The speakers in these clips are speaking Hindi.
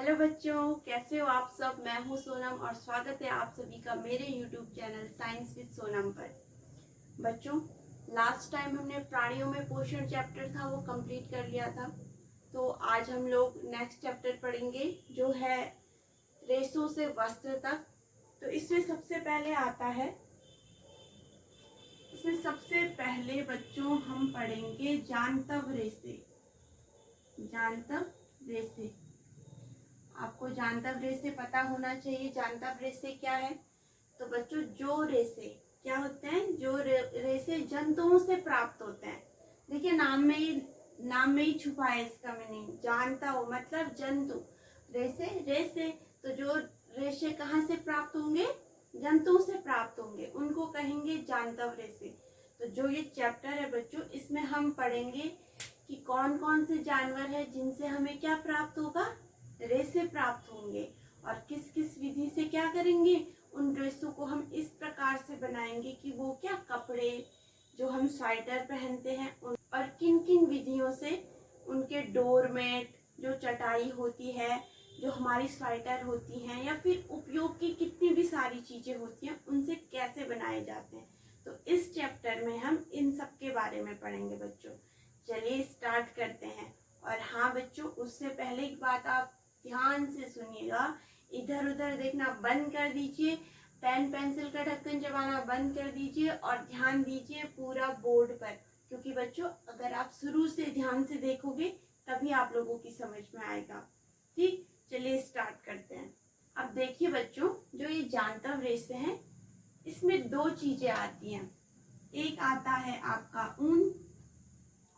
हेलो बच्चों, कैसे हो आप सब। मैं हूं सोनम और स्वागत है आप सभी का मेरे YouTube channel science with Sonam पर। बच्चों, लास्ट टाइम हमने प्राणियों में पोषण चैप्टर था वो कंप्लीट कर लिया था। तो आज हम लोग नेक्स्ट चैप्टर पढ़ेंगे जो है रेशों से वस्त्र तक। तो इसमें सबसे पहले बच्चों हम पढ़ेंगे जांतव रेशे। जांतव रेशे, आपको जांतव रेशे पता होना चाहिए। जांतव रेशे क्या है? तो बच्चों, जो रेशे क्या होते हैं, जो रेशे जंतुओं से प्राप्त होते हैं। देखिए, नाम में ही छुपा है इसका मीनिंग। जांतव मतलब जंतु, रेशे रेशे। तो जो रेशे कहाँ से प्राप्त होंगे? जंतुओं से प्राप्त होंगे, उनको कहेंगे जांतव रेशे। तो जो ये चैप्टर है बच्चों, इसमें हम पढ़ेंगे कि कौन कौन से जानवर है जिनसे हमें क्या प्राप्त होगा, रेशे प्राप्त होंगे, और किस किस विधि से क्या करेंगे, उन रेशों को हम इस प्रकार से बनाएंगे कि वो क्या कपड़े जो हम स्वेटर पहनते हैं और किन किन विधियों से उनके डोरमेट जो चटाई होती है, जो हमारी स्वेटर होती हैं, या फिर उपयोग की कितनी भी सारी चीजें होती हैं, उनसे कैसे बनाए जाते हैं। तो इस चैप्टर में हम इन सब के बारे में पढ़ेंगे बच्चों। चलिए स्टार्ट करते हैं। और हाँ बच्चों, उससे पहले एक बात आप ध्यान से सुनिएगा, इधर उधर देखना बंद कर दीजिए, पेन पेंसिल का ढक्कन चबाना बंद कर दीजिए और ध्यान दीजिए पूरा बोर्ड पर। क्योंकि बच्चों, अगर आप शुरू से ध्यान से देखोगे तभी आप लोगों की समझ में आएगा। ठीक, चलिए स्टार्ट करते हैं। अब देखिए बच्चों, जो ये जांतव रेशे हैं, इसमें दो चीजें आती हैं। एक आता है आपका ऊन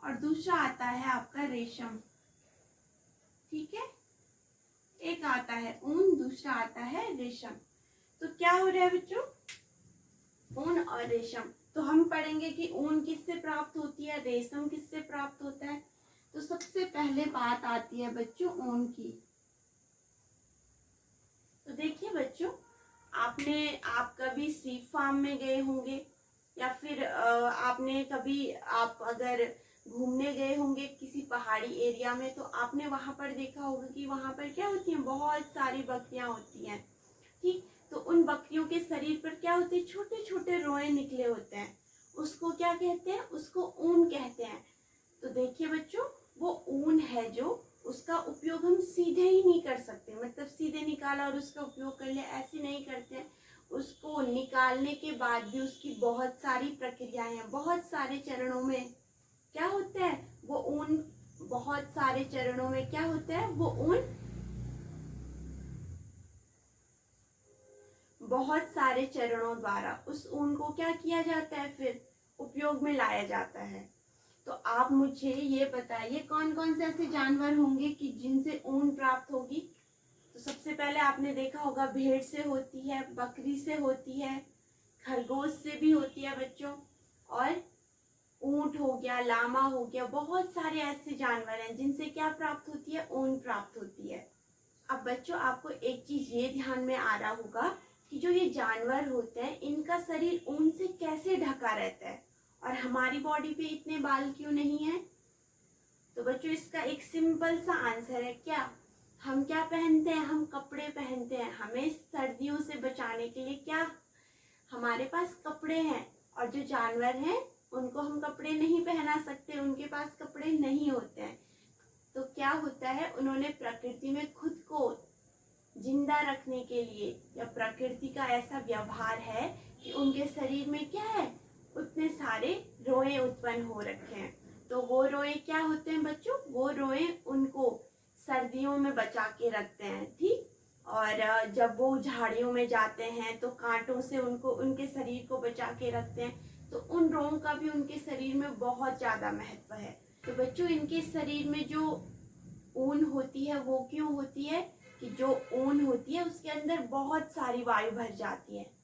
और दूसरा आता है आपका रेशम। ठीक है, एक आता है ऊन, दूसरा आता है रेशम। तो क्या हो रहा है बच्चों? ऊन और रेशम। तो हम पढ़ेंगे कि ऊन किससे प्राप्त होती है, रेशम किससे प्राप्त होता है। तो सबसे पहले बात आती है बच्चों ऊन की। तो देखिए बच्चों, आप कभी सीप फार्म में गए होंगे, या फिर आपने कभी, आप अगर घूमने गए होंगे किसी पहाड़ी एरिया में, तो आपने वहां पर देखा होगा कि वहां पर क्या होती हैं, बहुत सारी बकरियां होती हैं। ठीक, तो उन बकरियों के शरीर पर क्या होते हैं, छोटे छोटे रोए निकले होते हैं। उसको क्या कहते हैं? उसको ऊन कहते हैं। तो देखिए बच्चों, वो ऊन है जो, उसका उपयोग हम सीधे ही नहीं कर सकते, मतलब सीधे निकाला और उसका उपयोग कर लिया, ऐसे नहीं करते हैं। उसको निकालने के बाद भी उसकी बहुत सारी प्रक्रियाएं हैं, बहुत सारे चरणों में क्या होता है, वो ऊन, बहुत सारे चरणों में क्या होता है, वो ऊन बहुत सारे चरणों द्वारा उस ऊन को क्या किया जाता है, फिर उपयोग में लाया जाता है। तो आप मुझे ये बताइए, कौन कौन से ऐसे जानवर होंगे कि जिनसे ऊन प्राप्त होगी। तो सबसे पहले आपने देखा होगा भेड़ से होती है, बकरी से होती है, खरगोश से भी होती है बच्चों, और ऊंट हो गया, लामा हो गया, बहुत सारे ऐसे जानवर हैं जिनसे क्या प्राप्त होती है, ऊन प्राप्त होती है। अब बच्चों, आपको एक चीज ये ध्यान में आ रहा होगा कि जो ये जानवर होते हैं, इनका शरीर ऊन से कैसे ढका रहता है, और हमारी बॉडी पे इतने बाल क्यों नहीं है। तो बच्चों, इसका एक सिंपल सा आंसर है। क्या हम क्या पहनते हैं? हम कपड़े पहनते हैं। हमें सर्दियों से बचाने के लिए क्या हमारे पास कपड़े हैं, और जो जानवर हैं उनको हम कपड़े नहीं पहना सकते, उनके पास कपड़े नहीं होते हैं। तो क्या होता है, उन्होंने प्रकृति में खुद को जिंदा रखने के लिए, या प्रकृति का ऐसा व्यवहार है कि उनके शरीर में क्या है, उतने सारे रोए उत्पन्न हो रखे हैं। तो वो रोए क्या होते हैं बच्चों? वो रोए उनको सर्दियों में बचा के रखते हैं। ठीक, और जब वो झाड़ियों में जाते हैं तो कांटों से उनको, उनके शरीर को बचा के रखते हैं। तो उन रोओं का भी उनके शरीर में बहुत ज्यादा महत्व है। तो बच्चों, इनके शरीर में जो ऊन होती है वो क्यों होती है कि जो ऊन होती है उसके अंदर बहुत सारी वायु भर जाती है।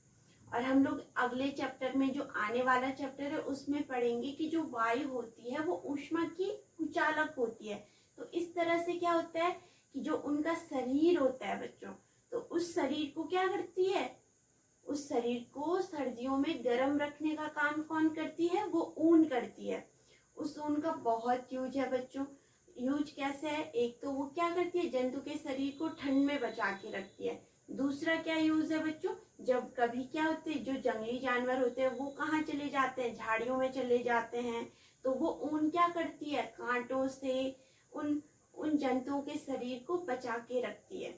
और हम लोग अगले चैप्टर में, जो आने वाला चैप्टर है, उसमें पढ़ेंगे कि जो वायु होती है वो ऊष्मा की कुचालक होती है। तो इस तरह से क्या होता है कि जो उनका शरीर होता है बच्चों, तो उस शरीर को क्या करती है, उस शरीर को सर्दियों में गर्म रखने का काम कौन करती है? वो ऊन करती है। उस ऊन का बहुत यूज है बच्चों। यूज कैसे है, एक तो वो क्या करती है, जंतु के शरीर को ठंड में बचा के रखती है। दूसरा क्या यूज है बच्चों, जब कभी क्या होते हैं, जो जंगली जानवर होते हैं वो कहाँ चले जाते हैं, झाड़ियों में चले जाते हैं, तो वो ऊन क्या करती है, कांटों से उन उन जंतुओं के शरीर को बचा के रखती है।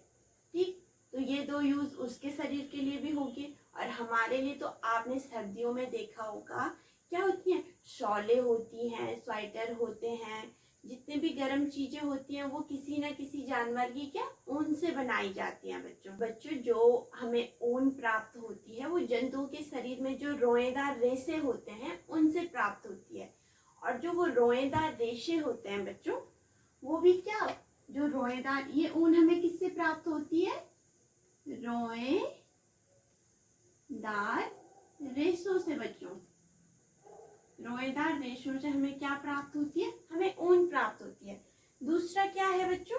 ठीक, तो ये दो यूज उसके शरीर के लिए भी होगी। और हमारे लिए तो आपने सर्दियों में देखा होगा क्या होती हैं, शॉलें होती हैं, स्वेटर होते हैं, जितने भी गर्म चीजें होती हैं वो किसी न किसी जानवर की क्या ऊन से बनाई जाती हैं। बच्चों जो हमें ऊन प्राप्त होती है वो जंतुओं के शरीर में जो रोएदार रेशे होते हैं उनसे प्राप्त होती है। और जो वो रोएदार रेशे होते हैं बच्चों, वो भी क्या, जो रोएदार, ये ऊन हमें किससे प्राप्त होती है, रोएदार रेशों से। बच्चों रोएदार रेशों से हमें क्या प्राप्त होती है, हमें ऊन प्राप्त होती है। दूसरा क्या है बच्चों,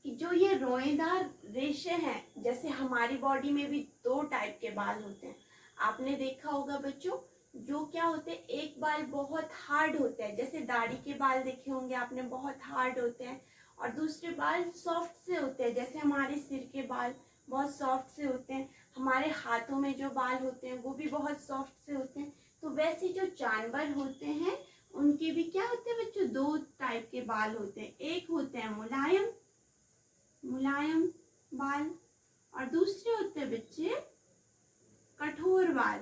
कि जो ये रोएदार रेशे हैं, जैसे हमारी बॉडी में भी दो टाइप के बाल होते हैं। आपने देखा होगा बच्चों, जो क्या होते हैं, एक बाल बहुत हार्ड होते हैं, जैसे दाढ़ी के बाल देखे होंगे आपने, बहुत हार्ड होते हैं, और दूसरे बाल सॉफ्ट से होते हैं, जैसे हमारे सिर के बाल बहुत सॉफ्ट से होते हैं, हमारे हाथों में जो बाल होते हैं वो भी बहुत सॉफ्ट से होते हैं। तो वैसे जो जानवर होते हैं उनके भी क्या होते हैं बच्चों, दो टाइप के बाल होते हैं। एक होते हैं मुलायम बाल, और दूसरे होते हैं बच्चे कठोर बाल।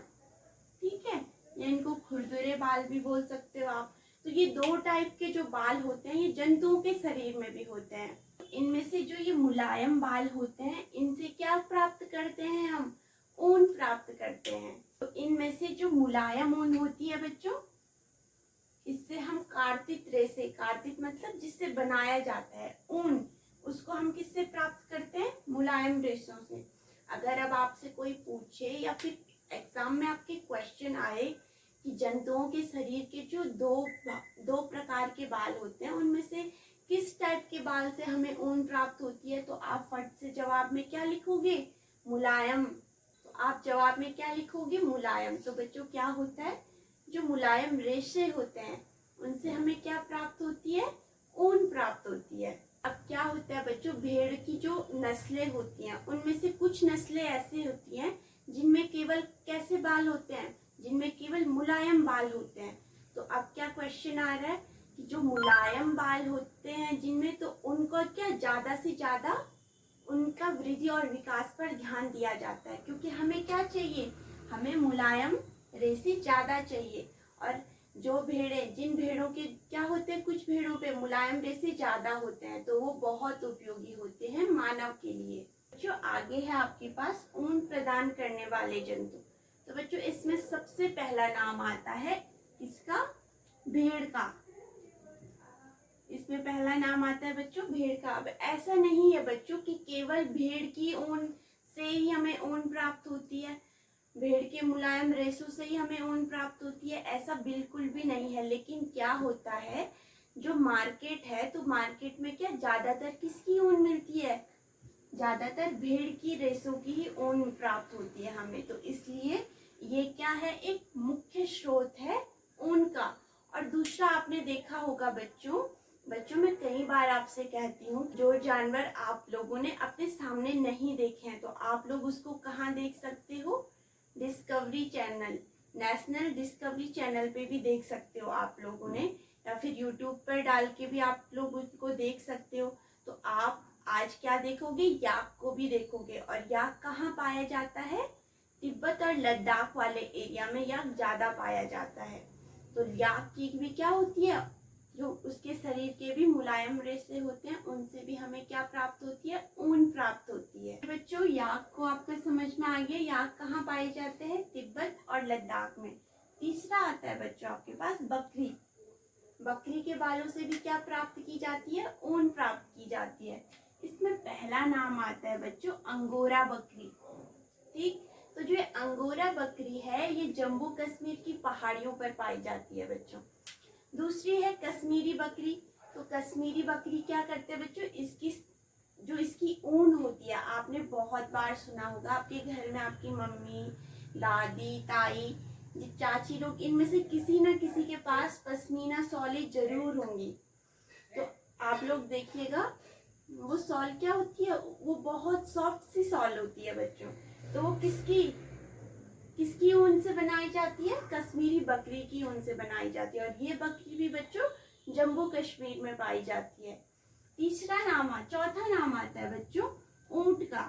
ठीक है, या इनको खुरदुरे बाल भी बोल सकते हो आप। तो ये दो टाइप के जो बाल होते हैं ये जंतुओं के शरीर में भी होते हैं। इनमें से जो ये मुलायम बाल होते हैं इनसे क्या प्राप्त करते हैं, हम ऊन प्राप्त करते हैं। तो इनमें से जो मुलायम ऊन होती है बच्चों, इससे हम कार्तिक रेशे, कार्तिक मतलब जिससे बनाया जाता है ऊन, उसको हम किससे प्राप्त करते हैं, मुलायम रेशों से। अगर अब आपसे कोई पूछे या फिर एग्जाम में आपके क्वेश्चन आए कि जंतुओं के शरीर के जो दो प्रकार के बाल होते हैं उनमें से किस टाइप के बाल से हमें ऊन प्राप्त होती है, तो आप फट से जवाब में क्या लिखोगे, मुलायम। तो आप जवाब में क्या लिखोगे, मुलायम। तो बच्चों क्या होता है, जो मुलायम रेशे होते हैं उनसे हमें क्या प्राप्त होती है, ऊन प्राप्त होती है। अब क्या होता है बच्चों, भेड़ की जो नस्लें होती हैं उनमें से कुछ नस्लें ऐसी होती हैं जिनमें केवल कैसे बाल होते हैं, जिनमें केवल मुलायम बाल होते हैं। तो अब क्या क्वेश्चन आ रहा है कि जो मुलायम बाल होते हैं जिनमें, तो उनको क्या ज्यादा से ज्यादा उनका वृद्धि और विकास पर ध्यान दिया जाता है, क्योंकि हमें क्या चाहिए, हमें मुलायम रेशे ज्यादा चाहिए। और जो भेड़ें, जिन भेड़ों के क्या होते हैं, कुछ भेड़ों पे मुलायम रेशे ज्यादा होते हैं, तो वो बहुत उपयोगी होते हैं मानव के लिए। जो आगे है आपके पास ऊन प्रदान करने वाले जंतु। तो बच्चों इसमें सबसे पहला नाम आता है इसका, भेड़ का। इसमें पहला नाम आता है बच्चों भेड़ का। अब ऐसा नहीं है बच्चों कि केवल भेड़ की ऊन से ही हमें ऊन प्राप्त होती है, भेड़ के मुलायम रेशों से ही हमें ऊन प्राप्त होती है, ऐसा बिल्कुल भी नहीं है। लेकिन क्या होता है, जो मार्केट है, तो मार्केट में क्या ज्यादातर किसकी ऊन मिलती है, ज्यादातर भेड़ की रेशों की ही ऊन प्राप्त होती है हमें। तो इसलिए ये क्या है, एक मुख्य स्रोत है ऊन का। और दूसरा आपने देखा होगा बच्चों मैं कई बार आपसे कहती हूँ, जो जानवर आप लोगों ने अपने सामने नहीं देखे हैं तो आप लोग उसको कहाँ देख सकते हो, discovery channel, national discovery channel पे भी देख सकते हो आप लोगों ने, या फिर यूट्यूब पर डाल के भी आप लोग उनको देख सकते हो। तो आप आज क्या देखोगे, याक को भी देखोगे। और याक कहाँ पाया जाता है, तिब्बत और लद्दाख वाले एरिया में याक ज्यादा पाया जाता है। तो याक की भी क्या होती है, जो उसके शरीर के भी मुलायम रेशे होते हैं उनसे भी हमें क्या प्राप्त होती है, ऊन प्राप्त होती है। बच्चों याक को आपको समझ में आ गया, याक कहाँ पाए जाते हैं, तिब्बत और लद्दाख में। तीसरा आता है बच्चों आपके पास बकरी। बकरी के बालों से भी क्या प्राप्त की जाती है, ऊन प्राप्त की जाती है। इसमें पहला नाम आता है बच्चों अंगोरा बकरी। ठीक, तो जो अंगोरा बकरी है ये जम्मू कश्मीर की पहाड़ियों पर पाई जाती है बच्चों। दूसरी है कश्मीरी बकरी। तो कश्मीरी बकरी क्या करते हैं बच्चों, इसकी ऊन होती है, आपने बहुत बार सुना होगा, आपके घर में आपकी मम्मी, दादी, ताई, चाची लोग, इनमें से किसी न किसी के पास पश्मीना शॉलें जरूर होंगी। तो आप लोग देखिएगा वो सॉल क्या होती है, वो बहुत सॉफ्ट सी सॉल होती है बच्चों। तो वो किसकी किसकी ऊन से बनाई जाती है? कश्मीरी बकरी की ऊन से बनाई जाती है। और ये बकरी भी बच्चों जम्मू कश्मीर में पाई जाती है। चौथा नाम आता है बच्चों ऊंट का।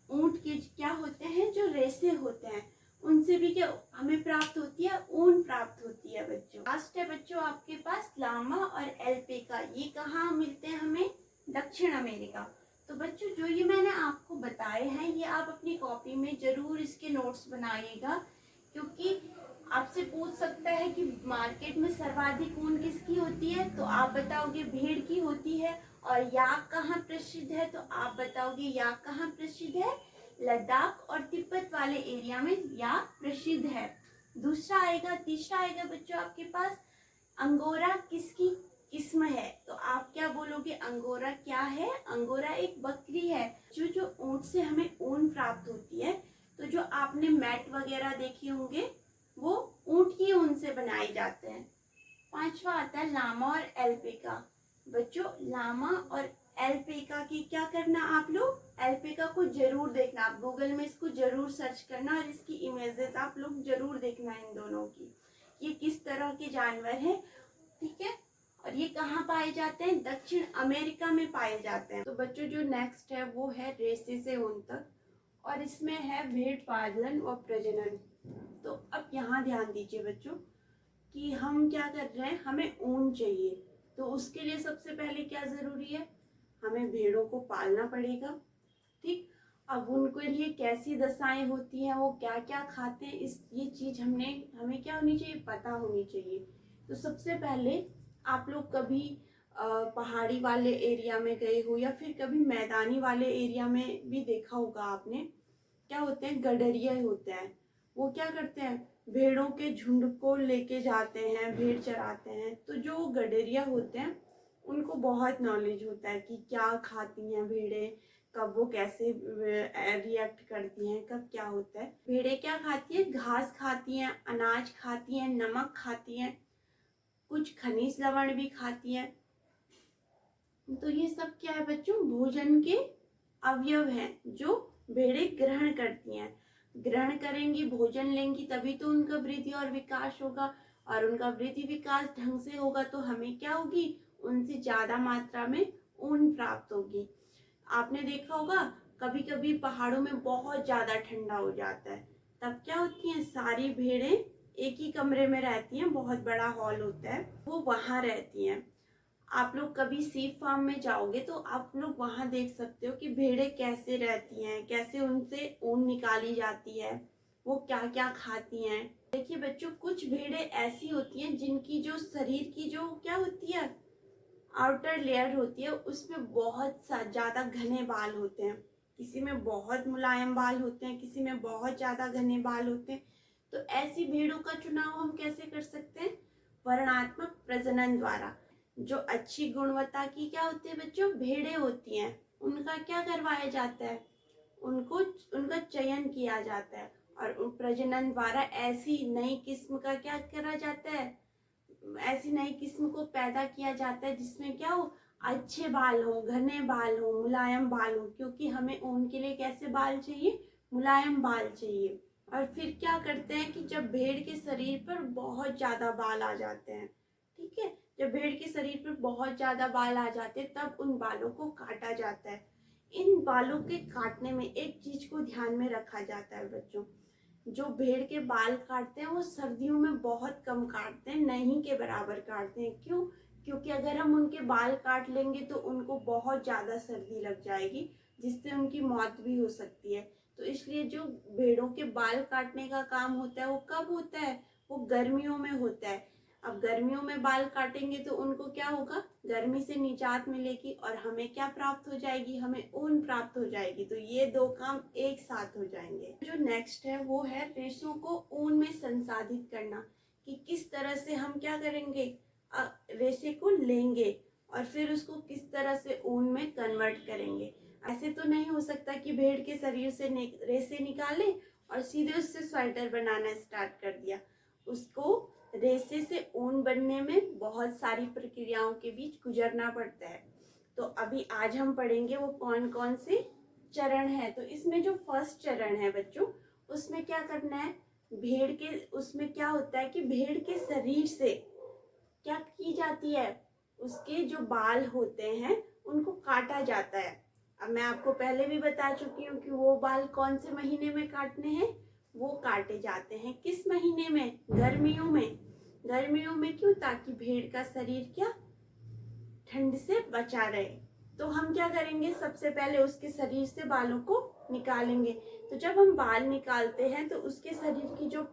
ऊंट के क्या होते हैं, जो रेसे होते हैं उनसे भी क्या हमें प्राप्त होती है? ऊन प्राप्त होती है बच्चों। लास्ट है बच्चों आपके पास लामा और एल्पेका। ये कहाँ मिलते हैं हमें? दक्षिण अमेरिका। तो बच्चों जो ये मैंने आपको बताए हैं ये आप अपनी कॉपी में जरूर इसके नोट्स बनाइएगा, क्योंकि आपसे पूछ सकता है कि मार्केट में सर्वाधिक ऊन किसकी होती है, तो आप बताओगे भेड़ की होती है। और याक कहाँ प्रसिद्ध है, तो आप बताओगे याक कहाँ प्रसिद्ध है? लद्दाख और तिब्बत वाले एरिया में याक प्रसिद्ध है। तीसरा आएगा बच्चों आपके पास अंगोरा किसकी किस्म है, तो आप क्या बोलोगे? अंगोरा क्या है? अंगोरा एक बकरी है। जो ऊंट से हमें ऊन प्राप्त होती है, तो जो आपने मैट वगैरह देखे होंगे वो ऊंट की ऊन से बनाए जाते हैं। पांचवा आता है लामा और एल्पेका। बच्चों लामा और एल्पेका की क्या करना, आप लोग एल्पेका को जरूर देखना, आप गूगल में इसको जरूर सर्च करना और इसकी इमेजेस आप लोग जरूर देखना इन दोनों की, ये किस तरह के जानवर हैं, ठीक है। और ये कहाँ पाए जाते हैं? दक्षिण अमेरिका में पाए जाते हैं। तो बच्चों जो नेक्स्ट है वो है रेसे से ऊन तक, और इसमें है भेड़ पालन और प्रजनन। तो अब यहाँ ध्यान दीजिए बच्चों कि हम क्या कर रहे हैं, हमें ऊन चाहिए। तो उसके लिए सबसे पहले क्या जरूरी है? हमें भेड़ों को पालना पड़ेगा, ठीक। अब उनके लिए कैसी दशाएं होती हैं, वो क्या क्या खाते हैं, ये चीज हमें क्या होनी चाहिए? पता होनी चाहिए। तो सबसे पहले आप लोग कभी पहाड़ी वाले एरिया में गए हो या फिर कभी मैदानी वाले एरिया में भी देखा होगा आपने, क्या होते हैं? गडरिया होते हैं। वो क्या करते हैं? भेड़ों के झुंड को लेके जाते हैं, भेड़ चराते हैं। तो जो गडरिया होते हैं उनको बहुत नॉलेज होता है कि क्या खाती हैं भेड़ें, कब वो कैसे रिएक्ट करती हैं, कब क्या होता है। भेड़ें क्या खाती हैं? घास खाती हैं, अनाज खाती हैं, नमक खाती हैं, कुछ खनिज लवण भी खाती हैं। तो ये सब क्या है बच्चों? भोजन के अवयव हैं जो भेड़ें ग्रहण करती हैं। ग्रहण करेंगी, भोजन लेंगी, तभी तो उनका वृद्धि और विकास होगा। और उनका वृद्धि विकास ढंग से होगा तो हमें क्या होगी? उनसे ज्यादा मात्रा में ऊन प्राप्त होगी। आपने देखा होगा कभी कभी पहाड़ों में बहुत ज्यादा ठंडा हो जाता है, तब क्या होती हैं? सारी भेड़ें एक ही कमरे में रहती हैं, बहुत बड़ा हॉल होता है, वो वहां रहती हैं। आप लोग कभी सीप फार्म में जाओगे तो आप लोग वहां देख सकते हो कि भेड़ें कैसे रहती हैं, कैसे उनसे ऊन निकाली जाती है, वो क्या क्या खाती हैं। देखिए बच्चों कुछ भेड़ें ऐसी होती हैं जिनकी जो शरीर की जो क्या होती है, आउटर लेयर होती है, उसमें बहुत ज्यादा घने बाल होते हैं। किसी में बहुत मुलायम बाल होते हैं, किसी में बहुत ज्यादा घने बाल होते हैं। तो ऐसी भेड़ों का चुनाव हम कैसे कर सकते हैं? वर्णात्मक प्रजनन द्वारा। जो अच्छी गुणवत्ता की क्या होती है बच्चों? भेड़ें होती हैं, उनका क्या करवाया जाता है? उनको उनका चयन किया जाता है और प्रजनन द्वारा ऐसी नई किस्म का क्या करा जाता है? ऐसी नई किस्म को पैदा किया जाता है जिसमें क्या हो? अच्छे बाल हो, घने बाल हो, मुलायम बाल हो, क्योंकि हमें ऊन के लिए कैसे बाल चाहिए? मुलायम बाल चाहिए। और फिर क्या करते हैं कि जब भेड़ के शरीर पर बहुत ज्यादा बाल आ जाते हैं, ठीक है, जब भेड़ के शरीर पर बहुत ज्यादा बाल आ जाते हैं तब उन बालों को काटा जाता है। इन बालों के काटने में एक चीज को ध्यान में रखा जाता है बच्चों, जो भेड़ के बाल काटते हैं वो सर्दियों में बहुत कम काटते हैं, नहीं के बराबर काटते हैं। क्यों? क्योंकि अगर हम उनके बाल काट लेंगे तो उनको बहुत ज्यादा सर्दी लग जाएगी, जिससे उनकी मौत भी हो सकती है। तो इसलिए जो भेड़ों के बाल काटने का काम होता है वो कब होता है? वो गर्मियों में होता है। अब गर्मियों में बाल काटेंगे तो उनको क्या होगा? गर्मी से निजात मिलेगी और हमें क्या प्राप्त हो जाएगी? हमें ऊन प्राप्त हो जाएगी। तो ये दो काम एक साथ हो जाएंगे। जो नेक्स्ट है वो है रेशों को ऊन में संसाधित करना, कि किस तरह से हम क्या करेंगे? रेशे को लेंगे और फिर उसको किस तरह से ऊन में कन्वर्ट करेंगे। ऐसे तो नहीं हो सकता कि भेड़ के शरीर से रेशे निकाले और सीधे उससे स्वेटर बनाना स्टार्ट कर दिया। उसको रेशे से ऊन बनने में बहुत सारी प्रक्रियाओं के बीच गुजरना पड़ता है। तो अभी आज हम पढ़ेंगे वो कौन कौन से चरण है। तो इसमें जो फर्स्ट चरण है बच्चों, उसमें क्या करना है, भेड़ के, उसमें क्या होता है कि भेड़ के शरीर से क्या की जाती है, उसके जो बाल होते हैं उनको काटा जाता है। अब मैं आपको पहले भी बता चुकी हूँ कि वो बाल कौन से महीने में काटने हैं, वो काटे जाते हैं किस महीने में, गर्मियों में। गर्मियों में क्यों, ताकि भेड़ का शरीर क्या ठंड से बचा रहे। तो हम क्या करेंगे, सबसे पहले उसके शरीर से बालों को निकालेंगे। तो जब हम बाल निकालते हैं तो उसके शरीर की जो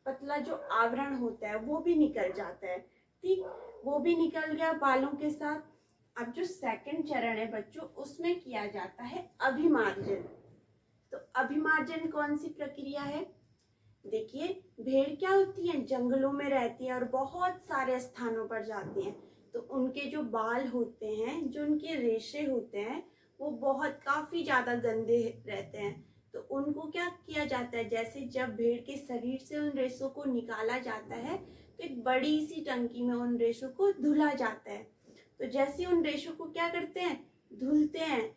पतला जो आवरण होता है वो भी निकल जाता है। ठीक, वो भी निकल गया बालों के साथ। अब जो सेकंड चरण है बच्चों, उसमें किया जाता है अभिमार्जन। तो अभिमार्जन कौन सी प्रक्रिया है, देखिए भेड़ क्या होती है, जंगलों में रहती है और बहुत सारे स्थानों पर जाती हैं। तो उनके जो बाल होते हैं, जो उनके रेशे होते हैं, वो बहुत काफी ज्यादा गंदे रहते हैं। तो उनको क्या किया जाता है, जैसे जब भेड़ के शरीर से उन रेशों को निकाला जाता है तो एक बड़ी सी टंकी में उन रेशों को धुला जाता है। तो जैसे उन रेशों को क्या करते हैं, धुलते हैं,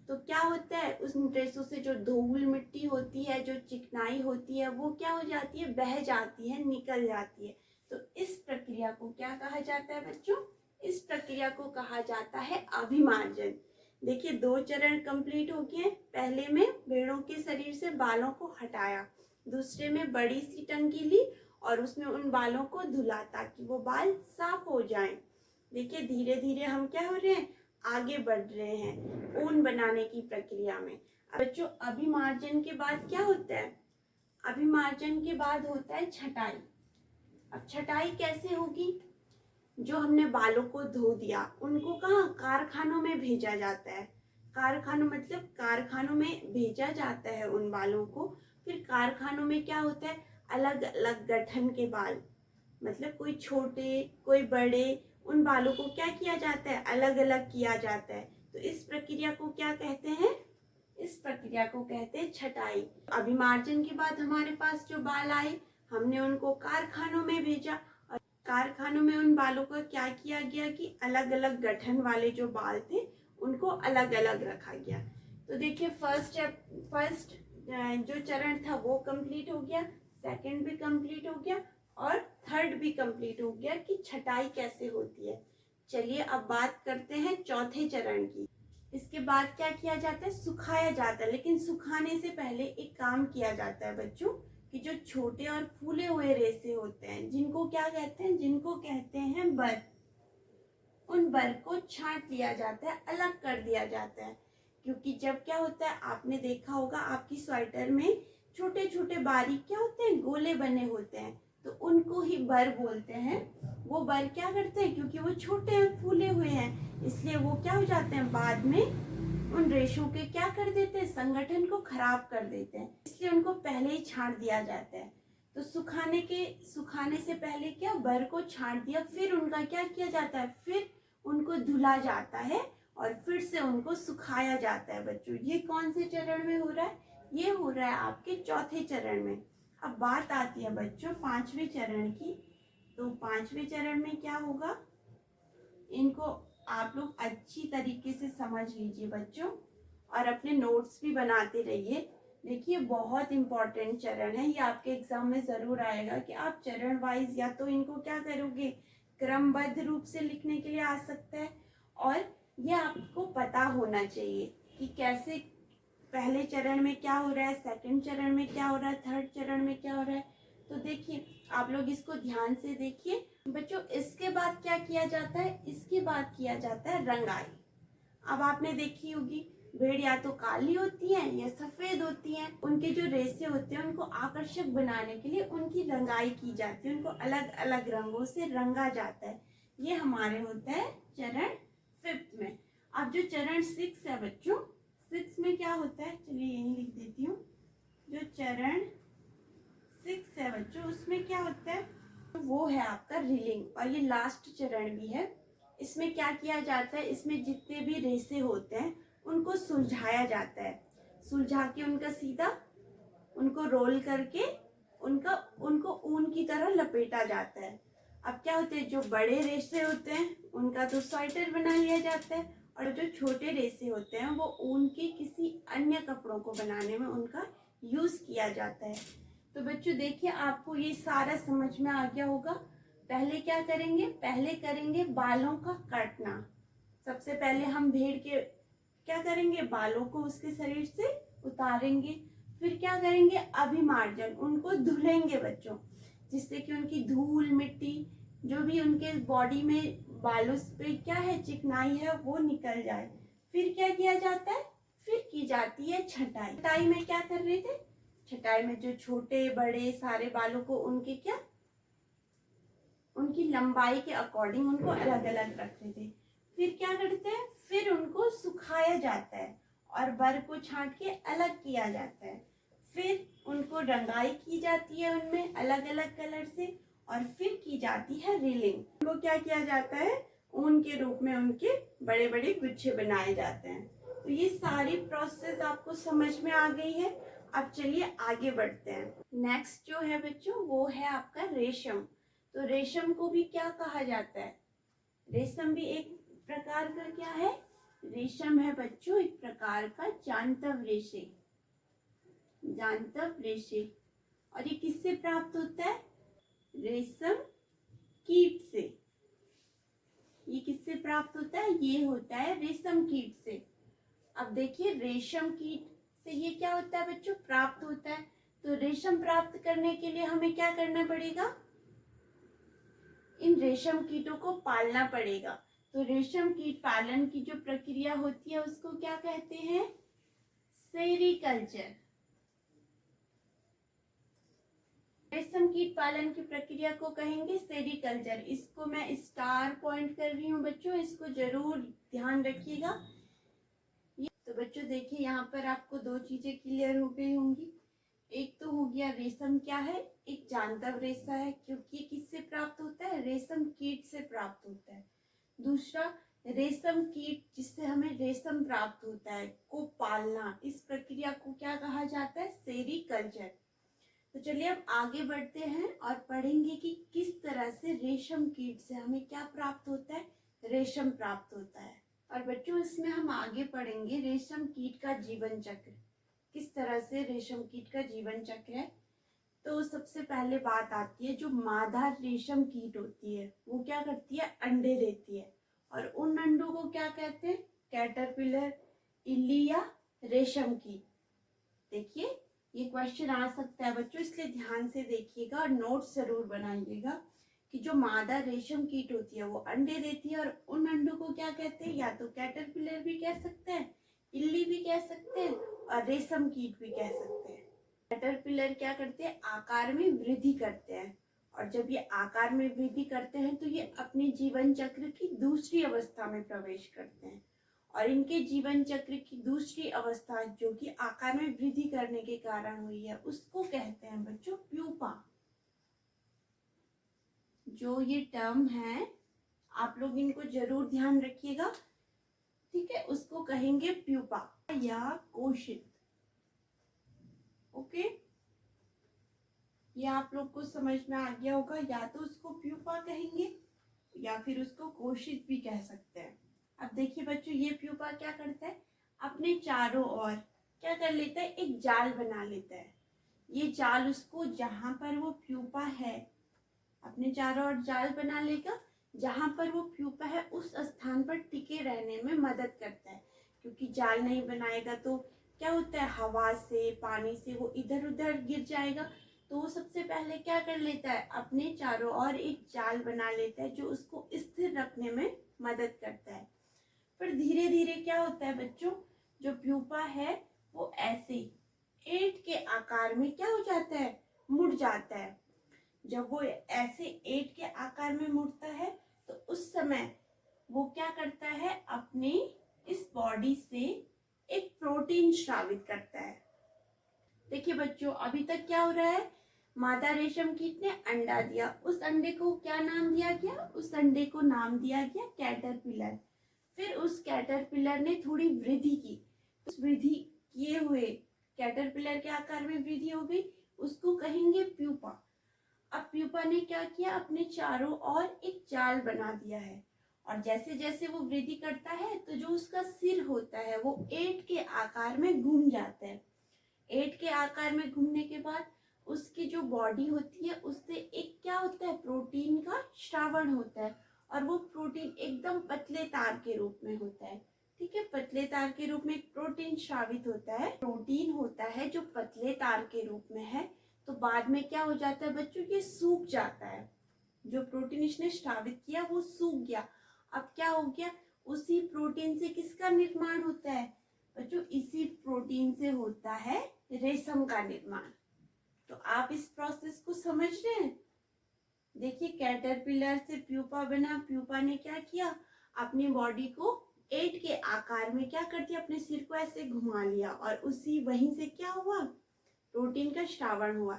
तो क्या होता है, उस रेशों से जो धूल मिट्टी होती है, जो चिकनाई होती है, वो क्या हो जाती है, बह जाती है, निकल जाती है। तो इस प्रक्रिया को क्या कहा जाता है बच्चों, इस प्रक्रिया को कहा जाता है अभिमार्जन। देखिए 2 चरण कंप्लीट हो गए। पहले में भेड़ों के शरीर से बालों को हटाया, दूसरे में बड़ी सी टंकी ली और उसमें उन बालों को धुला ताकि वो बाल साफ हो जाएं। देखिए धीरे धीरे हम क्या हो रहे हैं, आगे बढ़ रहे हैं ऊन बनाने की प्रक्रिया में। बच्चों अभिमार्जन के बाद क्या होता है, अभिमार्जन के बाद होता है छटाई। अब छटाई कैसे होगी, जो हमने बालों को धो दिया उनको कहाँ, कारखानों में भेजा जाता है। कारखानों मतलब कारखानों में भेजा जाता है उन बालों को। फिर कारखानों में क्या होता है, अलग अलग गठन के बाल, मतलब कोई छोटे कोई बड़े, उन बालों को क्या किया जाता है, अलग अलग किया जाता है। तो इस प्रक्रिया को क्या कहते हैं, इस प्रक्रिया को कहते हैं छटाई। अभिमार्जन के बाद हमारे पास जो बाल आए, हमने उनको कारखानों में भेजा और कारखानों में उन बालों का क्या किया गया कि अलग अलग गठन वाले जो बाल थे उनको अलग अलग रखा गया। तो देखिए फर्स्ट जो चरण था वो कंप्लीट हो गया, सेकंड भी कंप्लीट हो गया और थर्ड भी कंप्लीट हो गया कि छटाई कैसे होती है। चलिए अब बात करते हैं चौथे चरण की। इसके बाद क्या किया जाता है, सुखाया जाता है। लेकिन सुखाने से पहले एक काम किया जाता है बच्चों, कि जो छोटे और फूले हुए रेशे होते हैं, जिनको क्या कहते हैं, जिनको कहते हैं बर, उन बर को छांट लिया जाता है, अलग कर दिया जाता है। क्योंकि जब क्या होता है, आपने देखा होगा आपकी स्वेटर में छोटे छोटे बारीक क्या होते हैं, गोले बने होते हैं, तो उनको ही बर बोलते हैं। वो बर क्या करते हैं, क्योंकि वो छोटे हैं, फूले हुए हैं, इसलिए वो क्या हो जाते हैं, बाद में उन रेशों के क्या कर देते हैं, संगठन को खराब कर देते हैं, इसलिए उनको पहले ही छांट दिया जाता है। तो सुखाने से पहले क्या, बर को छांट दिया, फिर उनका क्या किया जाता है, फिर उनको धुला जाता है और फिर से उनको सुखाया जाता है। बच्चों ये कौन से चरण में हो रहा है, ये हो रहा है आपके चौथे चरण में। अब बात आती है बच्चों पांचवें चरण की। तो पांचवें चरण में क्या होगा, इनको आप लोग अच्छी तरीके से समझ लीजिए बच्चों और अपने नोट्स भी बनाते रहिए। देखिए बहुत इंपॉर्टेंट चरण है ये, आपके एग्जाम में जरूर आएगा कि आप चरण वाइज या तो इनको क्या करोगे, क्रमबद्ध रूप से लिखने के लिए आ सकता है, और ये आपको पता होना चाहिए कि कैसे पहले चरण में क्या हो रहा है, सेकंड चरण में क्या हो रहा है, थर्ड चरण में क्या हो रहा है। तो देखिए आप लोग इसको ध्यान से देखिए बच्चों। इसके बाद क्या किया जाता है, इसके बाद किया जाता है रंगाई। अब आपने देखी होगी भेड़ या तो काली होती है या सफेद होती है, उनके जो रेशे होते हैं उनको आकर्षक बनाने के लिए उनकी रंगाई की जाती है, उनको अलग अलग रंगों से रंगा जाता है। ये हमारे होता है चरण फिफ्थ में। अब जो चरण 6 है बच्चों, 6 में क्या होता है, चलिए यही लिख देती हूँ। जो चरण 6 है बच्चों, उसमें क्या होता है, वो है आपका रीलिंग, और ये लास्ट चरण भी है। इसमें क्या किया जाता है, इसमें जितने भी रेशे होते हैं उनको सुलझाया जाता है, सुलझा के उनका सीधा उनको रोल करके उनको ऊन की तरह लपेटा जाता है। अब क्या होते हैं, जो बड़े रेशे होते हैं उनका तो स्वेटर बना लिया जाता है, और जो छोटे रेशे होते हैं वो ऊन के किसी अन्य कपड़ों को बनाने में उनका यूज किया जाता है। तो बच्चों देखिए, आपको ये सारा समझ में आ गया होगा। पहले क्या करेंगे, पहले करेंगे बालों का काटना। सबसे पहले हम भेड़ के क्या करेंगे, बालों को उसके शरीर से उतारेंगे। फिर क्या करेंगे, अभिमार्जन, उनको धुलेंगे बच्चों, जिससे कि उनकी धूल मिट्टी जो भी उनके बॉडी में बालों पे क्या है चिकनाई है वो निकल जाए। फिर क्या किया जाता है, फिर की जाती है छटाई। छटाई में क्या कर रहे थे, छटाई में जो छोटे बड़े सारे बालों को उनके क्या, उनकी लंबाई के अकॉर्डिंग उनको अलग अलग रखते थे। फिर क्या करते हैं, फिर उनको सुखाया जाता है और बर को छांट के अलग किया जाता है। फिर उनको रंगाई की जाती है उनमें अलग अलग कलर से, और फिर की जाती है रीलिंग। उनको क्या किया जाता है, ऊन के रूप में उनके बड़े बड़े गुच्छे बनाए जाते हैं। तो ये सारी प्रोसेस आपको समझ में आ गई है। अब चलिए आगे बढ़ते हैं। नेक्स्ट जो है बच्चों वो है आपका रेशम। तो रेशम को भी क्या कहा जाता है, रेशम भी एक प्रकार का क्या है, रेशम है बच्चों एक प्रकार का जांतव रेशे, जांतव रेशे। और ये किससे प्राप्त होता है, रेशम कीट से। ये किससे प्राप्त होता है, ये होता है रेशम कीट से। अब देखिए रेशम कीट से ये क्या होता है बच्चों, प्राप्त होता है। तो रेशम प्राप्त करने के लिए हमें क्या करना पड़ेगा, इन रेशम कीटों को पालना पड़ेगा। तो रेशम कीट पालन की जो प्रक्रिया होती है उसको क्या कहते हैं, सेरीकल्चर। रेशम कीट पालन की प्रक्रिया को कहेंगे सेरीकल्चर। इसको मैं स्टार पॉइंट कर रही हूँ बच्चों, इसको जरूर ध्यान रखिएगा। तो बच्चों देखिए यहाँ पर आपको दो चीजें क्लियर हो गई होंगी। एक तो हो गया रेशम क्या है, एक जांतव रेशा है, क्योंकि किससे प्राप्त होता है, रेशम कीट से प्राप्त होता है। दूसरा रेशम कीट जिससे हमें रेशम प्राप्त होता है को पालना, इस प्रक्रिया को क्या कहा जाता है, सेरीकल्चर। तो चलिए अब आगे बढ़ते हैं और पढ़ेंगे कि किस तरह से रेशम कीट से हमें क्या प्राप्त होता है, रेशम प्राप्त होता है। और बच्चों इसमें हम आगे पढ़ेंगे रेशम कीट का जीवन चक्र, किस तरह से रेशम कीट का जीवन चक्र है। तो सबसे पहले बात आती है, जो मादा रेशम कीट होती है वो क्या करती है, अंडे देती है, और उन अंडों को क्या कहते हैं, कैटरपिलर, इल्ली या रेशम कीट। देखिए ये क्वेश्चन आ सकता है बच्चों, इसलिए ध्यान से देखिएगा और नोट्स जरूर बनाइएगा कि जो मादा रेशम कीट होती है वो अंडे देती है, और उन अंडों को क्या कहते हैं, या तो कैटरपिलर भी कह सकते हैं, इल्ली भी कह सकते हैं, और रेशम कीट भी कह सकते हैं। कैटरपिलर क्या करते हैं, आकार में वृद्धि करते हैं, और जब ये आकार में वृद्धि करते हैं तो ये अपने जीवन चक्र की दूसरी अवस्था में प्रवेश करते हैं। और इनके जीवन चक्र की दूसरी अवस्था जो कि आकार में वृद्धि करने के कारण हुई है उसको कहते हैं बच्चों प्यूपा। जो ये टर्म है आप लोग इनको जरूर ध्यान रखिएगा, ठीक है, उसको कहेंगे प्यूपा या कोशित। ओके, ये आप लोग को समझ में आ गया होगा, या तो उसको प्यूपा कहेंगे या फिर उसको कोशित भी कह सकते हैं। अब देखिए बच्चों ये प्यूपा क्या करता है, अपने चारों ओर क्या कर लेता है, एक जाल बना लेता है। ये जाल उसको जहां पर वो प्यूपा है, अपने चारों ओर जाल बना लेगा, जहां पर वो प्यूपा है उस स्थान पर टिके रहने में मदद करता है। क्योंकि जाल नहीं बनाएगा तो क्या होता है, हवा से पानी से वो इधर उधर गिर जाएगा। तो वो सबसे पहले क्या कर लेता है, अपने चारों ओर एक जाल बना लेता है जो उसको स्थिर रखने में मदद करता है। फिर धीरे धीरे क्या होता है बच्चों, जो प्यूपा है वो ऐसे एट के आकार में क्या हो जाता है, मुड़ जाता है। जब वो ऐसे एट के आकार में मुड़ता है तो उस समय वो क्या करता है, अपने इस बॉडी से एक प्रोटीन स्रावित करता है। देखिए बच्चों अभी तक क्या हो रहा है, मादा रेशम कीट ने अंडा दिया, उस अंडे को क्या नाम दिया गया, उस अंडे को नाम दिया गया कैटरपिलर। फिर उस कैटरपिलर ने थोड़ी वृद्धि की, उस वृद्धि किए हुए कैटरपिलर के आकार में वृद्धि हो गई, उसको कहेंगे प्यूपा। अब प्यूपा ने क्या किया, अपने चारों ओर एक जाल बना दिया है, और जैसे जैसे वो वृद्धि करता है तो जो उसका सिर होता है वो 8 के आकार में घूम जाता है। 8 के आकार में घूमने के बाद उसकी जो बॉडी होती है उससे एक क्या होता है, प्रोटीन का श्रावण होता है, और वो प्रोटीन एकदम पतले तार के रूप में होता है। ठीक है, पतले तार के रूप में एक प्रोटीन श्रावित होता है, प्रोटीन होता है जो पतले तार के रूप में है। तो बाद में क्या हो जाता है बच्चों, ये सूख जाता है। जो प्रोटीन इसने श्रावित किया वो सूख गया। अब क्या हो गया, उसी प्रोटीन से किसका निर्माण होता है बच्चों, इसी प्रोटीन से होता है रेशम का निर्माण। तो आप इस प्रोसेस को समझ रहे हैं। देखिए, कैटरपिलर से प्यूपा बना, प्यूपा ने क्या किया, अपनी बॉडी को 8 के आकार में क्या कर दिया, अपने सिर को ऐसे घुमा लिया, और उसी वहीं से क्या हुआ, प्रोटीन का श्रावण हुआ।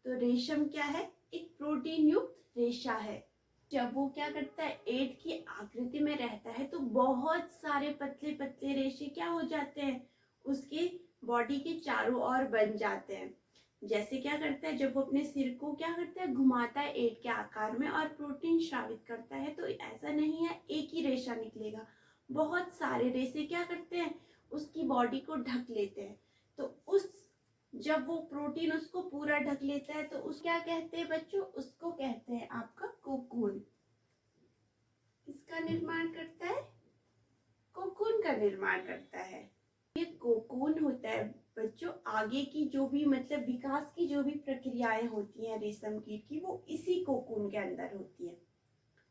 तो रेशम क्या है, एक प्रोटीन युक्त रेशा है। जब वो क्या करता है, 8 की आकृति में रहता है तो बहुत सारे पतले पतले रेशे क्या हो जाते हैं, उसके बॉडी के चारों ओर बन जाते हैं। जैसे क्या करता है, जब वो अपने सिर को क्या करता है, घुमाता है 8 के आकार में और प्रोटीन श्रावित करता है, तो ऐसा नहीं है एक ही रेशा निकलेगा, बहुत सारे रेशे क्या करते हैं, उसकी बॉडी को ढक लेते हैं। तो उस जब वो प्रोटीन उसको पूरा ढक लेता है तो उस क्या कहते हैं बच्चों, उसको कहते हैं आपका कोकून। किसका निर्माण करता है, कोकून का निर्माण करता है। ये कोकून होता है बच्चों, आगे की जो भी मतलब विकास की जो भी प्रक्रियाएं होती हैं रेशम कीट की, वो इसी कोकून के अंदर होती है।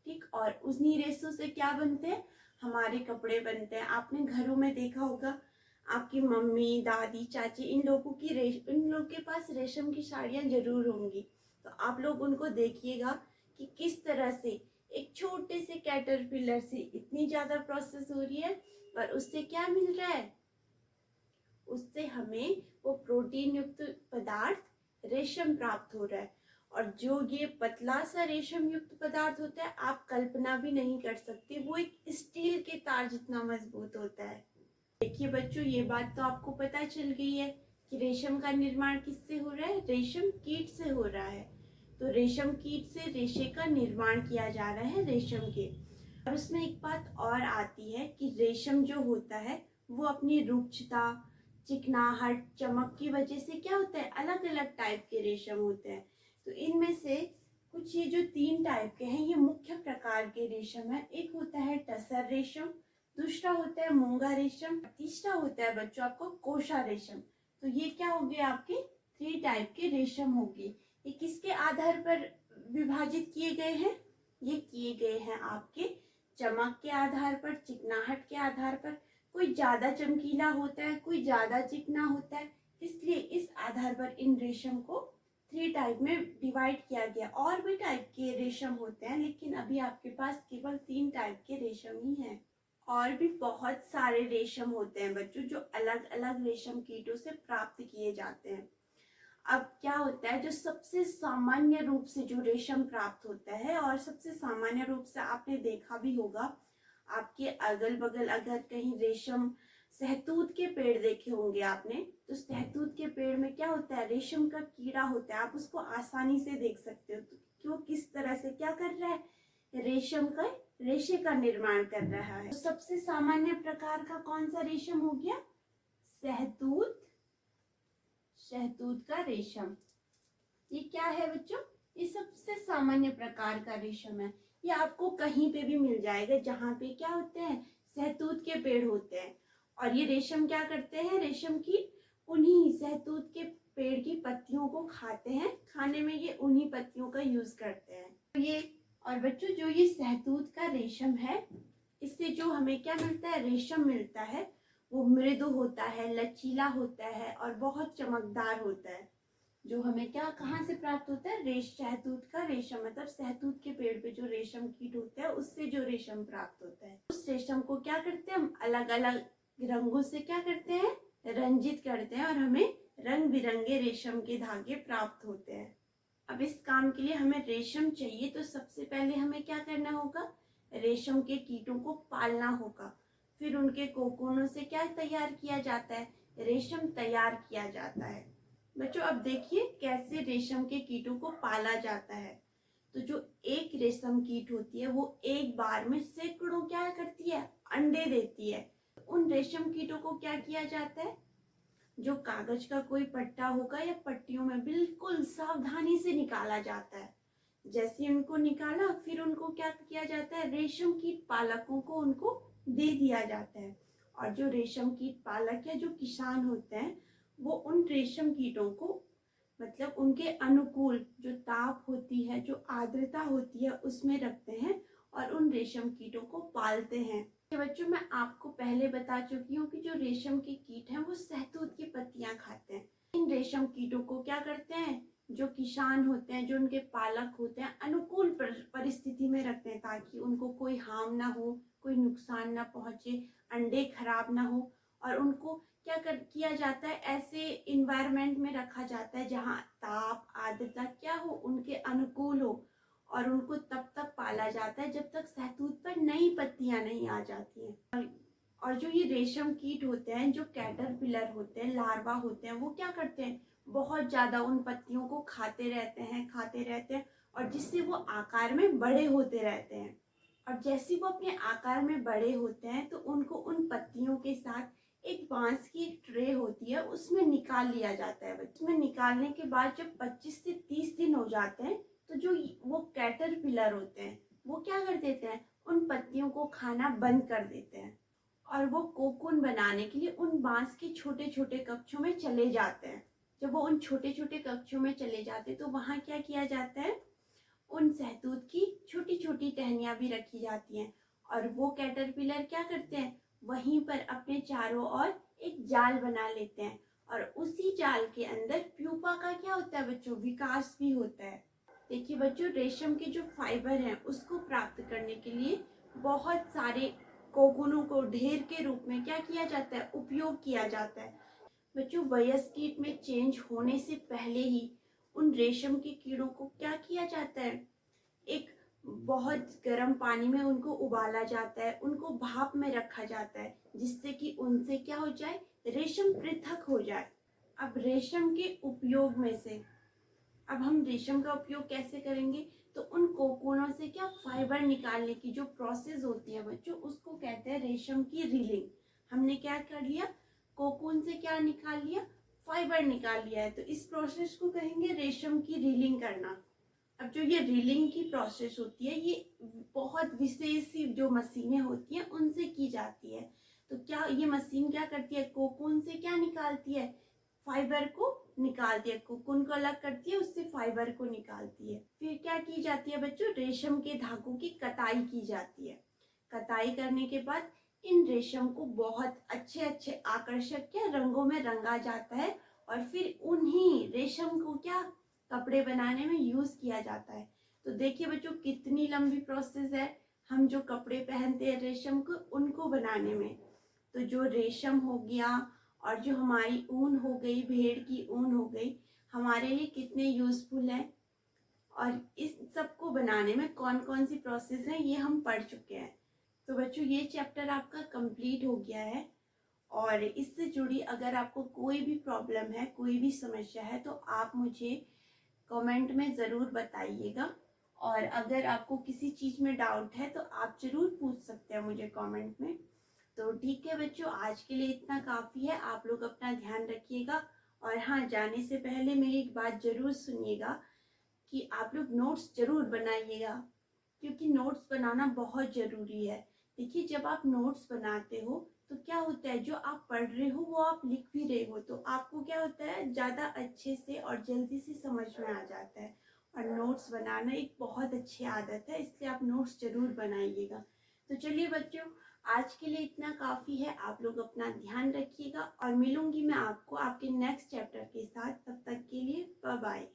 ठीक, और उन्हीं रेशों से क्या बनते हैं, हमारे कपड़े बनते हैं। आपने घरों में देखा होगा, आपकी मम्मी, दादी, चाची, इन लोगों के पास रेशम की साड़ियाँ जरूर होंगी। तो आप लोग उनको देखिएगा कि किस तरह से एक छोटे से कैटरपिलर से इतनी ज़्यादा प्रोसेस हो रही है, और उससे क्या मिल रहा है, उससे हमें वो प्रोटीन युक्त पदार्थ रेशम प्राप्त हो रहा है। और जो ये पतला सा रेशम युक्त पदार्थ होता है, आप कल्पना भी नहीं कर सकते, वो एक स्टील के तार जितना मजबूत होता है। देखिए बच्चों, ये बात तो आपको पता चल गई है कि रेशम का निर्माण किससे हो रहा है, रेशम कीट से हो रहा है। तो रेशम कीट से रेशे का निर्माण किया जा रहा है रेशम के। और उसमें एक बात और आती है कि रेशम जो होता है वो अपनी रुक्षता, चिकनाहट, चमक की वजह से क्या होता है, अलग अलग टाइप के रेशम होते हैं। तो इनमें से कुछ ये जो 3 टाइप के हैं, ये मुख्य प्रकार के रेशम है। एक होता है टसर रेशम, दूसरा होता है मूंगा रेशम, तीसरा होता है बच्चों आपको कोशा रेशम। तो ये क्या हो गए, आपके 3 टाइप के रेशम हो गए। ये किसके आधार पर विभाजित किए गए हैं, ये किए गए हैं आपके चमक के आधार पर, चिकनाहट के आधार पर। कोई ज्यादा चमकीला होता है, कोई ज्यादा चिकना होता है, इसलिए इस आधार पर इन रेशम को 3 टाइप में डिवाइड किया गया। और भी टाइप के रेशम होते हैं, लेकिन अभी आपके पास केवल 3 टाइप के रेशम ही हैं। और भी बहुत सारे रेशम होते हैं बच्चों, जो अलग अलग रेशम कीटों से प्राप्त किए जाते हैं। अब क्या होता है, जो सबसे सामान्य रूप से जो रेशम प्राप्त होता है, और सबसे सामान्य रूप से आपने देखा भी होगा, आपके अगल बगल अगर कहीं रेशम सहतूत के पेड़ देखे होंगे आपने, तो सहतूत के पेड़ में क्या होता है, रेशम का कीड़ा होता है। आप उसको आसानी से देख सकते हो कि वो किस तरह से क्या कर रहा है, रेशम का रेशे का निर्माण कर रहा है। तो सबसे सामान्य प्रकार का कौन सा रेशम हो गया, सहतूत, शहतूत का रेशम। ये क्या है बच्चों, ये सबसे सामान्य प्रकार का रेशम है। ये आपको कहीं पे भी मिल जाएगा जहाँ पे क्या होते हैं, सहतूत के पेड़ होते हैं। और ये रेशम क्या करते हैं, रेशम की उन्हीं सहतूत के पेड़ की पत्तियों को खाते हैं, खाने में ये उन्हीं पत्तियों का यूज करते हैं। तो ये, और बच्चों जो ये सहतूत का रेशम है, इससे जो हमें क्या मिलता है, रेशम मिलता है, वो मृदु होता है, लचीला होता है और बहुत चमकदार होता है। जो हमें क्या कहाँ से प्राप्त होता है, शहतूत का रेशम, मतलब सहतूत के पेड़ पे जो रेशम कीट होता है उससे जो रेशम प्राप्त होता है। उस रेशम को क्या करते हैं हम, अलग अलग रंगों से क्या करते हैं, रंजित करते हैं, और हमें रंग बिरंगे रेशम के धागे प्राप्त होते हैं। अब इस काम के लिए हमें रेशम चाहिए, तो सबसे पहले हमें क्या करना होगा, रेशम के कीटों को पालना होगा। फिर उनके कोकूनों से क्या तैयार किया जाता है, रेशम तैयार किया जाता है। बच्चों अब देखिए कैसे रेशम के कीटों को पाला जाता है। तो जो एक रेशम कीट होती है वो एक बार में सैकड़ों क्या करती है, अंडे देती है। उन रेशम कीटों को क्या किया जाता है, जो कागज का कोई पट्टा होगा या पट्टियों में बिल्कुल सावधानी से निकाला जाता है। जैसे उनको निकाला फिर उनको क्या किया जाता है, रेशम कीट पालकों को उनको दे दिया जाता है। और जो रेशम कीट पालक या जो किसान होते हैं वो उन रेशम कीटों को मतलब उनके अनुकूल जो ताप होती है, जो आर्द्रता होती है उसमें रखते हैं और उन रेशम कीटों को पालते हैं। तो बच्चों मैं आपको पहले बता चुकी हूँ कि जो रेशम के कीट हैं वो शहतूत की पत्तियां खाते हैं। इन रेशम कीटों को क्या करते हैं, जो किसान होते हैं, जो उनके पालक होते हैं, अनुकूल परिस्थिति में रखते हैं ताकि उनको कोई हार्म ना हो, कोई नुकसान ना पहुंचे, अंडे खराब ना हो। और उनको क्या किया जाता है, ऐसे इन्वायरमेंट में रखा जाता है जहाँ ताप आर्द्रता क्या हो, उनके अनुकूल हो। और उनको तब तक पाला जाता है जब तक शहतूत पर नई पत्तियां नहीं आ जाती हैं। और जो ये रेशम कीट होते हैं, जो कैटरपिलर होते हैं, लार्वा होते हैं, वो क्या करते हैं, बहुत ज्यादा उन पत्तियों को खाते रहते हैं और जिससे वो आकार में बड़े होते रहते हैं। और जैसे वो अपने आकार में बड़े होते हैं तो उनको उन पत्तियों के साथ एक बांस की एक ट्रे होती है उसमें निकाल लिया जाता है। उसमें निकालने के बाद जब 25 से 30 दिन हो जाते हैं तो जो वो कैटरपिलर होते हैं वो क्या कर देते हैं, उन पत्तियों को खाना बंद कर देते हैं और वो कोकून बनाने के लिए उन बांस के छोटे छोटे कक्षों में चले जाते हैं। जब वो उन छोटे छोटे कक्षों में चले जाते हैं तो वहां क्या किया जाता है, उन शहतूत की छोटी छोटी टहनियां भी रखी जाती हैं। और वो कैटरपिलर क्या करते हैं, वहीं पर अपने चारों ओर एक जाल बना लेते हैं और उसी जाल के अंदर प्यूपा का क्या होता है बच्चों, विकास भी होता है। देखिए बच्चों, रेशम के जो फाइबर हैं उसको प्राप्त करने के लिए बहुत सारे कोकूनों को ढेर के रूप में क्या किया जाता है, उपयोग किया जाता है। बच्चों वयस्क कीट में चेंज होने से पहले ही उन रेशम के कीड़ों को क्या किया जाता है, एक बहुत गर्म पानी में उनको उबाला जाता है, उनको भाप में रखा जाता है जिससे कि उनसे क्या हो जाए, रेशम पृथक हो जाए। अब रेशम के उपयोग में से अब हम रेशम का उपयोग कैसे करेंगे, तो उन कोकूनों से क्या फाइबर निकालने की जो प्रोसेस होती है बच्चों उसको कहते हैं रेशम की रीलिंग। हमने क्या कर लिया, कोकून से क्या निकाल लिया, फाइबर निकाल लिया है, तो इस प्रोसेस को कहेंगे रेशम की रीलिंग करना। अब जो ये रीलिंग की प्रोसेस होती है ये बहुत विशेष सी जो मशीनें होती हैं उनसे की जाती है। तो क्या ये मशीन क्या करती है, कोकून से क्या निकालती है, फाइबर को निकालती है, कोकून को अलग करती है, उससे फाइबर को निकालती है। फिर क्या की जाती है बच्चों, रेशम के धागों की कताई की जाती है। कताई करने के बाद इन रेशम को बहुत अच्छे अच्छे आकर्षक क्या रंगों में रंगा जाता है और फिर उन्हीं रेशम को क्या कपड़े बनाने में यूज किया जाता है। तो देखिए बच्चों कितनी लंबी प्रोसेस है, हम जो कपड़े पहनते हैं रेशम को उनको बनाने में। तो जो रेशम हो गया और जो हमारी ऊन हो गई, भेड़ की ऊन हो गई, हमारे लिए कितने यूजफुल है। और इस सब को बनाने में कौन कौन सी प्रोसेस है ये हम पढ़ चुके हैं। तो बच्चों ये चैप्टर आपका कंप्लीट हो गया है। और इससे जुड़ी अगर आपको कोई भी प्रॉब्लम है, कोई भी समस्या है तो आप मुझे कमेंट में ज़रूर बताइएगा। और अगर आपको किसी चीज़ में डाउट है तो आप ज़रूर पूछ सकते हैं मुझे कमेंट में। तो ठीक है बच्चों, आज के लिए इतना काफ़ी है। आप लोग अपना ध्यान रखिएगा। और हाँ, जाने से पहले मेरी एक बात ज़रूर सुनिएगा कि आप लोग नोट्स ज़रूर बनाइएगा, क्योंकि नोट्स बनाना बहुत ज़रूरी है। देखिए जब आप नोट्स बनाते हो तो क्या होता है, जो आप पढ़ रहे हो वो आप लिख भी रहे हो तो आपको क्या होता है, ज़्यादा अच्छे से और जल्दी से समझ में आ जाता है। और नोट्स बनाना एक बहुत अच्छी आदत है, इसलिए आप नोट्स ज़रूर बनाइएगा। तो चलिए बच्चों, आज के लिए इतना काफ़ी है। आप लोग अपना ध्यान रखिएगा और मिलूंगी मैं आपको आपके नेक्स्ट चैप्टर के साथ। तब तक के लिए बाय बाय।